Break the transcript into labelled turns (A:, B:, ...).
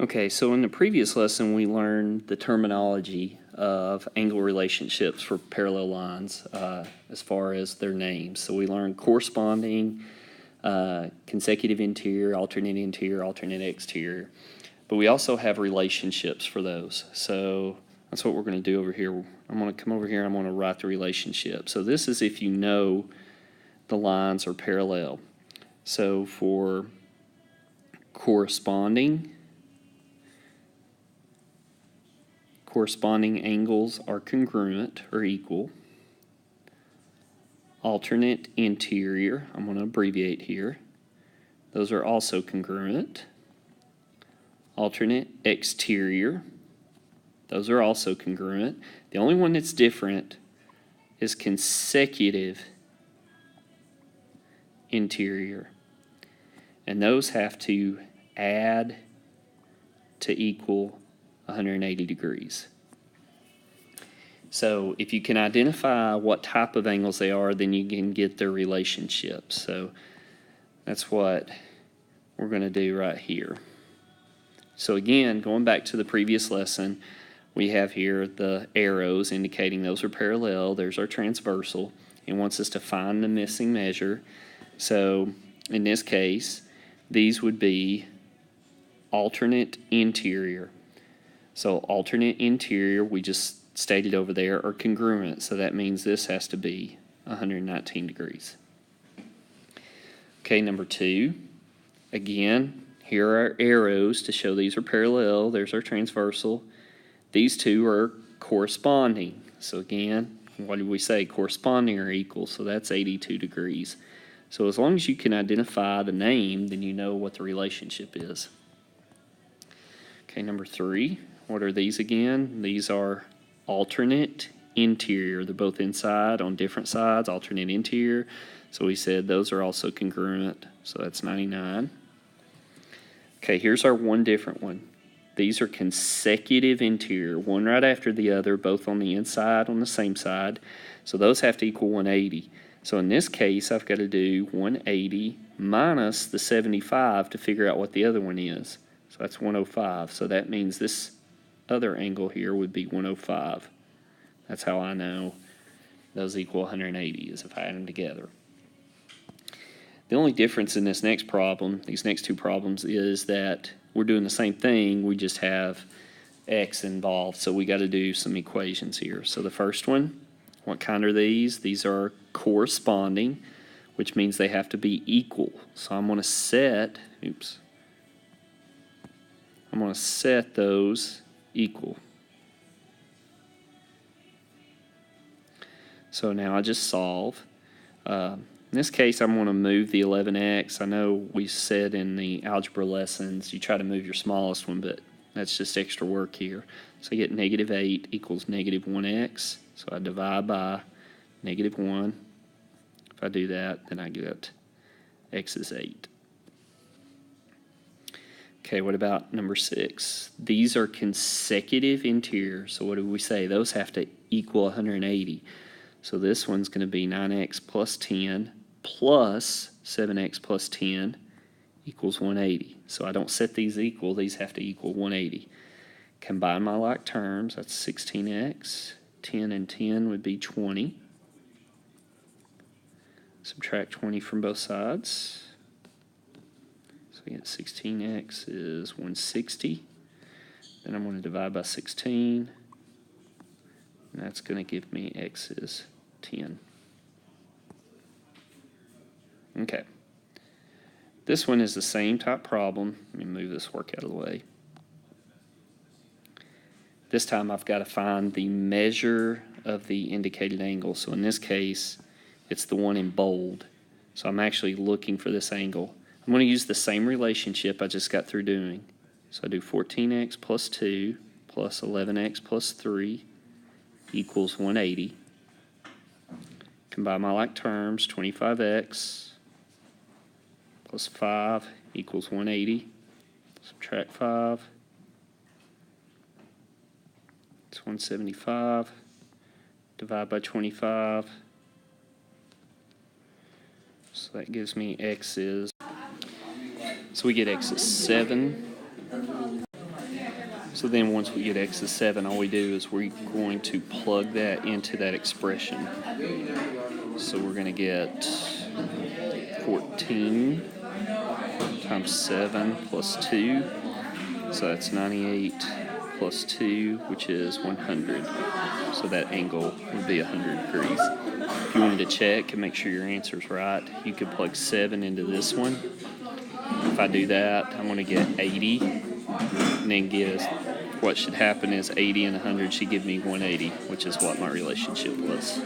A: Okay, so in the previous lesson we learned the terminology of angle relationships for parallel lines as far as their names. So we learned corresponding, consecutive interior, alternate exterior. But we also have relationships for those. So that's what we're going to do over here. I'm going to come over here and I'm going to write the relationship. So this is if you know the lines are parallel. So for corresponding angles are congruent or equal. Alternate interior, I'm going to abbreviate here. Those are also congruent. Alternate exterior, those are also congruent. The only one that's different is consecutive interior. And those have to add to equal 180 degrees. So if you can identify what type of angles they are, then you can get their relationships. So that's what we're going to do right here. So again, going back to the previous lesson, we have here the arrows indicating those are parallel. There's our transversal. It wants us to find the missing measure. So in this case, these would be alternate interior. So alternate interior, we just stated over there, are congruent. So that means this has to be 119 degrees. Okay, number 2. Again, here are arrows to show these are parallel. There's our transversal. These two are corresponding. So again, what did we say? Corresponding or equal. So that's 82 degrees. So as long as you can identify the name, then you know what the relationship is. Okay, number 3. What are these again? These are alternate interior. They're both inside on different sides, alternate interior. So we said those are also congruent. So that's 99. Okay, here's our one different one. These are consecutive interior, one right after the other, both on the inside on the same side. So those have to equal 180. So in this case, I've got to do 180 minus the 75 to figure out what the other one is. So that's 105. So that means this other angle here would be 105. That's how I know those equal 180, is if I add them together. The only difference in this next problem, these next two problems, is that we're doing the same thing, we just have x involved, so we got to do some equations here. So the first one, what kind are these? These are corresponding, which means they have to be equal. So I'm going to set, I'm going to set those equal. So now I just solve. In this case, I'm going to move the 11x. I know we said in the algebra lessons you try to move your smallest one, but that's just extra work here. So I get negative 8 equals negative 1x. So I divide by negative 1. If I do that, then I get x is 8. Okay, what about number 6? These are consecutive interior. So what do we say? Those have to equal 180. So this one's going to be 9x plus 10 plus 7x plus 10 equals 180. So I don't set these equal. These have to equal 180. Combine my like terms. That's 16x. 10 and 10 would be 20. Subtract 20 from both sides. So we get 16x is 160. Then I'm going to divide by 16. And that's going to give me x is 10. Okay. This one is the same type problem. Let me move this work out of the way. This time I've got to find the measure of the indicated angle. So in this case, it's the one in bold. So I'm actually looking for this angle. I'm going to use the same relationship I just got through doing. So I do 14x plus 2 plus 11x plus 3 equals 180. Combine my like terms, 25x plus 5 equals 180. Subtract 5. It's 175. Divide by 25. So that gives me x is, so we get x is 7. So then once we get x to 7, all we do is we're going to plug that into that expression. So we're going to get 14 times 7 plus 2. So that's 98 plus 2, which is 100. So that angle would be 100 degrees. If you wanted to check and make sure your answer's right, you could plug 7 into this one. If I do that, I'm going to get 80. And then guess what should happen is 80 and 100 should give me 180, which is what my relationship was.